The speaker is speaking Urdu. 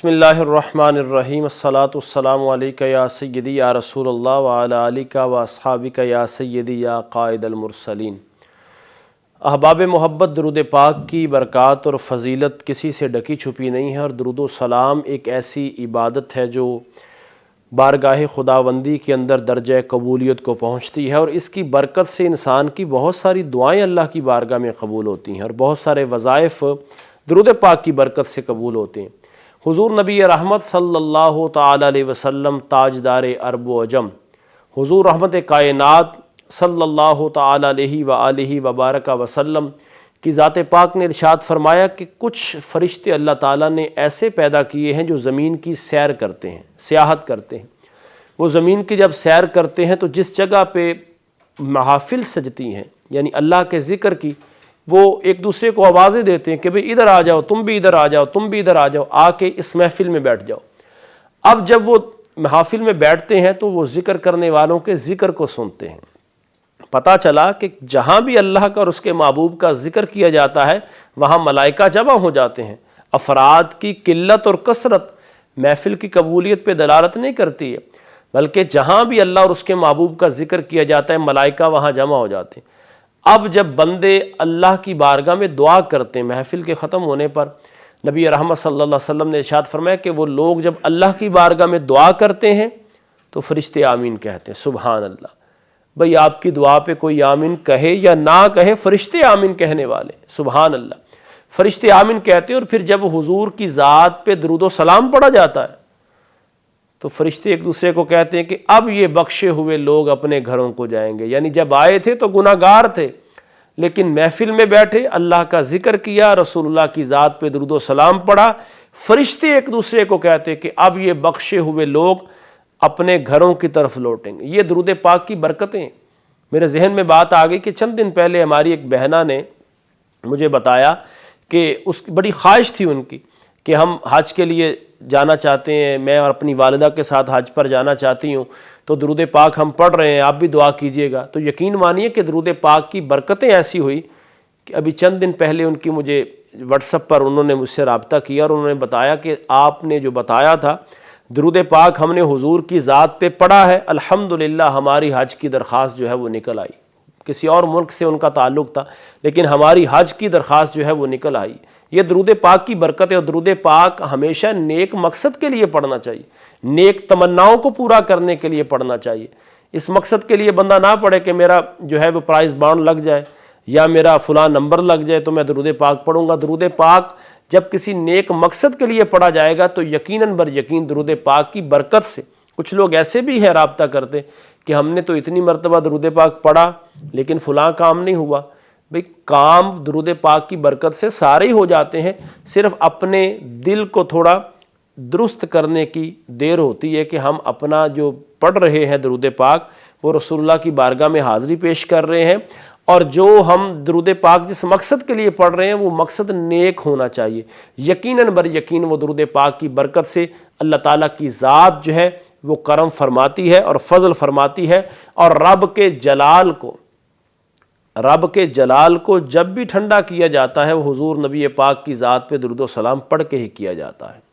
بسم اللہ الرحمن الرحیم الصلاۃ والسلام علیکہ یا سیدی یا رسول اللہ وعلی آلکہ و اصحابکہ یا سیدی یا قائد المرسلین۔ احباب محبت، درود پاک کی برکات اور فضیلت کسی سے ڈکی چھپی نہیں ہے، اور درود و سلام ایک ایسی عبادت ہے جو بارگاہ خداوندی کے اندر درجہ قبولیت کو پہنچتی ہے، اور اس کی برکت سے انسان کی بہت ساری دعائیں اللہ کی بارگاہ میں قبول ہوتی ہیں، اور بہت سارے وظائف درود پاک کی برکت سے قبول ہوتے ہیں۔ حضور نبی رحمت صلی اللہ تعالی علیہ وسلم، تاجدار عرب و عجم، حضور رحمت کائنات صلی اللہ تعالی علیہ وآلہ وبارک وسلم کی ذات پاک نے ارشاد فرمایا کہ کچھ فرشتے اللہ تعالیٰ نے ایسے پیدا کیے ہیں جو زمین کی سیر کرتے ہیں، سیاحت کرتے ہیں۔ وہ زمین کی جب سیر کرتے ہیں تو جس جگہ پہ محافل سجتی ہیں، یعنی اللہ کے ذکر کی، وہ ایک دوسرے کو آوازیں دیتے ہیں کہ بھئی ادھر آ جاؤ، تم بھی ادھر آ جاؤ، تم بھی ادھر آ جاؤ، آ کے اس محفل میں بیٹھ جاؤ۔ اب جب وہ محافل میں بیٹھتے ہیں تو وہ ذکر کرنے والوں کے ذکر کو سنتے ہیں۔ پتہ چلا کہ جہاں بھی اللہ کا اور اس کے محبوب کا ذکر کیا جاتا ہے وہاں ملائکہ جمع ہو جاتے ہیں۔ افراد کی قلت اور کثرت محفل کی قبولیت پہ دلالت نہیں کرتی ہے، بلکہ جہاں بھی اللہ اور اس کے محبوب کا ذکر کیا جاتا ہے ملائکہ وہاں جمع ہو جاتے ہیں۔ اب جب بندے اللہ کی بارگاہ میں دعا کرتے ہیں، محفل کے ختم ہونے پر نبی رحمت صلی اللہ علیہ وسلم نے ارشاد فرمایا کہ وہ لوگ جب اللہ کی بارگاہ میں دعا کرتے ہیں تو فرشتے آمین کہتے ہیں۔ سبحان اللہ! بھئی آپ کی دعا پہ کوئی آمین کہے یا نہ کہے، فرشتے آمین کہنے والے، سبحان اللہ! فرشتے آمین کہتے ہیں، اور پھر جب حضور کی ذات پہ درود و سلام پڑھا جاتا ہے تو فرشتے ایک دوسرے کو کہتے ہیں کہ اب یہ بخشے ہوئے لوگ اپنے گھروں کو جائیں گے۔ یعنی جب آئے تھے تو گناہ گار تھے، لیکن محفل میں بیٹھے اللہ کا ذکر کیا، رسول اللہ کی ذات پہ درود و سلام پڑھا، فرشتے ایک دوسرے کو کہتے ہیں کہ اب یہ بخشے ہوئے لوگ اپنے گھروں کی طرف لوٹیں گے۔ یہ درود پاک کی برکتیں۔ میرے ذہن میں بات آ گئی کہ چند دن پہلے ہماری ایک بہنہ نے مجھے بتایا کہ اس کی بڑی خواہش تھی ان کی کہ ہم حج کے لیے جانا چاہتے ہیں، میں اور اپنی والدہ کے ساتھ حج پر جانا چاہتی ہوں، تو درود پاک ہم پڑھ رہے ہیں، آپ بھی دعا کیجئے گا۔ تو یقین مانیے کہ درود پاک کی برکتیں ایسی ہوئی کہ ابھی چند دن پہلے ان کی مجھے واٹس ایپ پر انہوں نے مجھ سے رابطہ کیا، اور انہوں نے بتایا کہ آپ نے جو بتایا تھا درود پاک ہم نے حضور کی ذات پہ پڑھا ہے، الحمدللہ ہماری حج کی درخواست جو ہے وہ نکل آئی۔ کسی اور ملک سے ان کا تعلق تھا، لیکن ہماری حج کی درخواست جو ہے وہ نکل آئی۔ یہ درود پاک کی برکت ہے، اور درود پاک ہمیشہ نیک مقصد کے لیے پڑھنا چاہیے، نیک تمناؤں کو پورا کرنے کے لیے پڑھنا چاہیے۔ اس مقصد کے لیے بندہ نہ پڑھے کہ میرا جو ہے وہ پرائز بانڈ لگ جائے یا میرا فلاں نمبر لگ جائے تو میں درود پاک پڑھوں گا۔ درود پاک جب کسی نیک مقصد کے لیے پڑھا جائے گا تو یقیناً بر یقین درود پاک کی برکت سے، کچھ لوگ ایسے بھی ہیں رابطہ کرتے کہ ہم نے تو اتنی مرتبہ درود پاک پڑھا لیکن فلاں کام نہیں ہوا۔ بھئی کام درود پاک کی برکت سے سارے ہی ہو جاتے ہیں، صرف اپنے دل کو تھوڑا درست کرنے کی دیر ہوتی ہے کہ ہم اپنا جو پڑھ رہے ہیں درود پاک وہ رسول اللہ کی بارگاہ میں حاضری پیش کر رہے ہیں، اور جو ہم درود پاک جس مقصد کے لیے پڑھ رہے ہیں وہ مقصد نیک ہونا چاہیے۔ یقیناً بر یقین وہ درود پاک کی برکت سے اللہ تعالیٰ کی ذات جو ہے وہ کرم فرماتی ہے اور فضل فرماتی ہے، اور رب کے جلال کو جب بھی ٹھنڈا کیا جاتا ہے وہ حضور نبی پاک کی ذات پہ درود و سلام پڑھ کے ہی کیا جاتا ہے۔